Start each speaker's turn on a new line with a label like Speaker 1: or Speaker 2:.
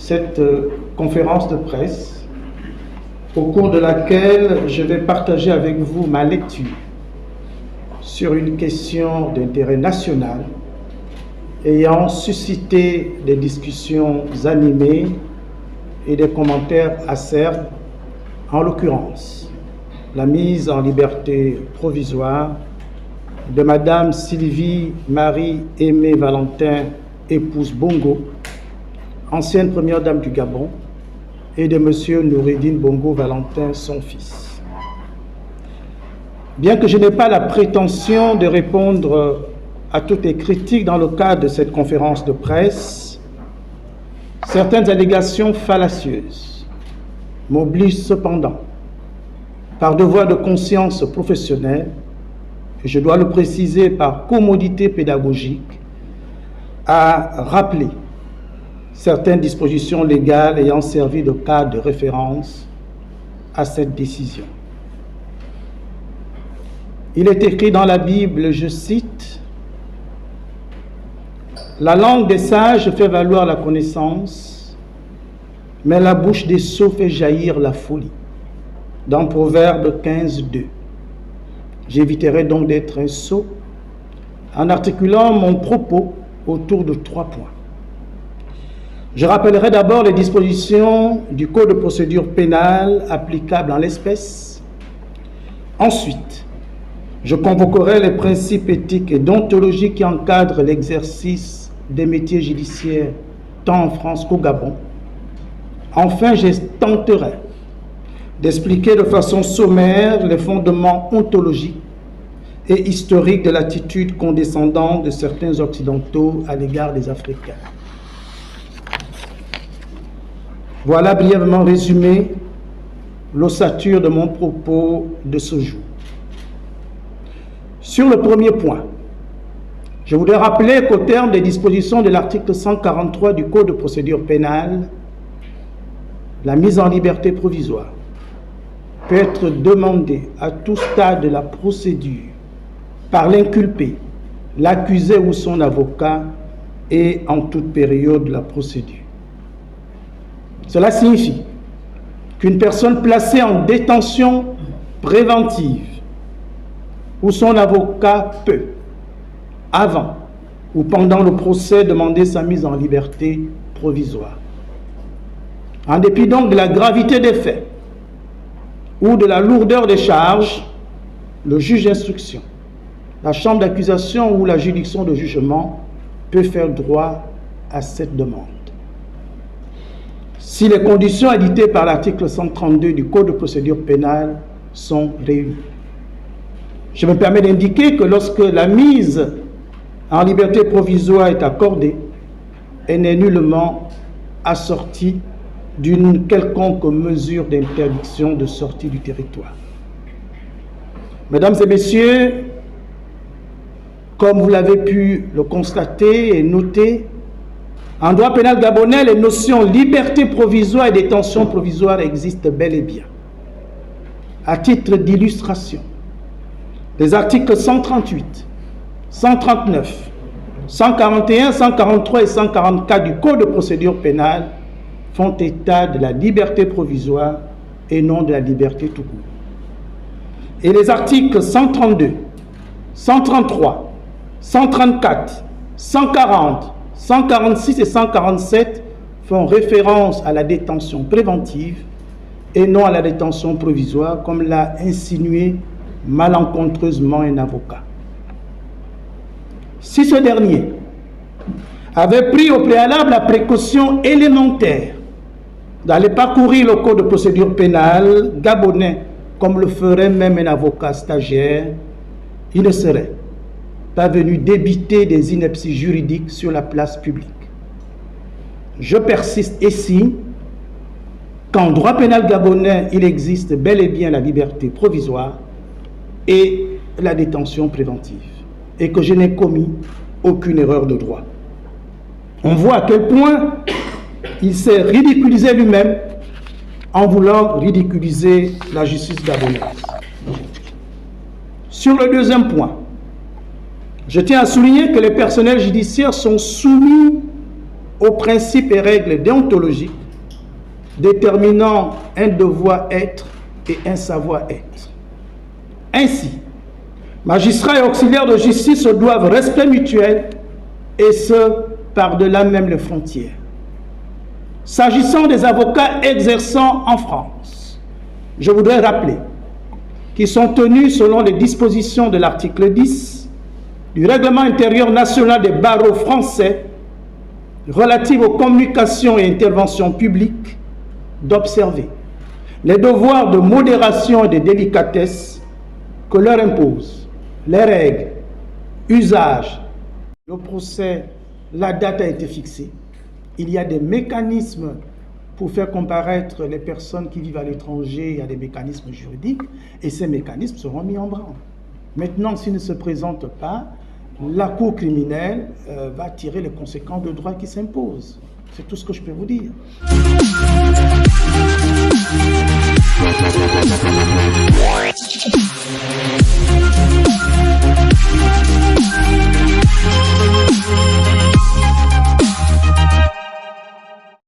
Speaker 1: cette conférence de presse au cours de laquelle je vais partager avec vous ma lecture sur une question d'intérêt national ayant suscité des discussions animées et des commentaires acerbes, en l'occurrence la mise en liberté provisoire de Madame Sylvie Marie-Aimée Valentin, épouse Bongo, ancienne première dame du Gabon, et de Monsieur Noureddine Bongo Valentin, son fils. Bien que je n'ai pas la prétention de répondre à toutes les critiques dans le cadre de cette conférence de presse, certaines allégations fallacieuses m'obligent cependant, par devoir de conscience professionnelle, et je dois le préciser par commodité pédagogique, à rappeler certaines dispositions légales ayant servi de cadre de référence à cette décision. Il est écrit dans la Bible, je cite, « La langue des sages fait valoir la connaissance, mais la bouche des sots fait jaillir la folie. » Dans Proverbe 15:2. J'éviterai donc d'être un sot en articulant mon propos autour de 3 points. Je rappellerai d'abord les dispositions du Code de procédure pénale applicables en l'espèce. Ensuite, je convoquerai les principes éthiques et déontologiques qui encadrent l'exercice des métiers judiciaires tant en France qu'au Gabon. Enfin, je tenterai d'expliquer de façon sommaire les fondements ontologiques et historiques de l'attitude condescendante de certains Occidentaux à l'égard des Africains. Voilà brièvement résumé l'ossature de mon propos de ce jour. Sur le premier point, je voudrais rappeler qu'au terme des dispositions de l'article 143 du Code de procédure pénale, la mise en liberté provisoire peut être demandée à tout stade de la procédure par l'inculpé, l'accusé ou son avocat et en toute période de la procédure. Cela signifie qu'une personne placée en détention préventive où son avocat peut, avant ou pendant le procès, demander sa mise en liberté provisoire. En dépit donc de la gravité des faits ou de la lourdeur des charges, le juge d'instruction, la chambre d'accusation ou la juridiction de jugement peut faire droit à cette demande. Si les conditions édictées par l'article 132 du Code de procédure pénale sont réunies. Je me permets d'indiquer que lorsque la mise en liberté provisoire est accordée, elle n'est nullement assortie d'une quelconque mesure d'interdiction de sortie du territoire. Mesdames et messieurs, comme vous l'avez pu le constater et noter, en droit pénal gabonais, les notions liberté provisoire et détention provisoire existent bel et bien. À titre d'illustration, les articles 138, 139, 141, 143 et 144 du Code de procédure pénale font état de la liberté provisoire et non de la liberté tout court. Et les articles 132, 133, 134, 140, 146 et 147 font référence à la détention préventive et non à la détention provisoire, comme l'a insinué malencontreusement un avocat. Si ce dernier avait pris au préalable la précaution élémentaire d'aller parcourir le Code de procédure pénale gabonais, comme le ferait même un avocat stagiaire, il ne serait pas venu débiter des inepties juridiques sur la place publique. Je persiste ici qu'en droit pénal gabonais, il existe bel et bien la liberté provisoire et la détention préventive, et que je n'ai commis aucune erreur de droit. On voit à quel point il s'est ridiculisé lui-même en voulant ridiculiser la justice gabonaise. Sur le deuxième point, je tiens à souligner que les personnels judiciaires sont soumis aux principes et règles déontologiques déterminant un devoir-être et un savoir-être. Ainsi, magistrats et auxiliaires de justice se doivent respect mutuel, et ce, par-delà même les frontières. S'agissant des avocats exerçant en France, je voudrais rappeler qu'ils sont tenus, selon les dispositions de l'article 10 du Règlement intérieur national des barreaux français relatif aux communications et interventions publiques, d'observer les devoirs de modération et de délicatesse que leur imposent les règles, usages. Le procès, la date a été fixée. Il y a des mécanismes pour faire comparaître les personnes qui vivent à l'étranger. Il y a des mécanismes juridiques et ces mécanismes seront mis en branle. Maintenant, s'ils ne se présentent pas, la Cour criminelle va tirer les conséquences de droit qui s'imposent. C'est tout ce que je peux vous dire.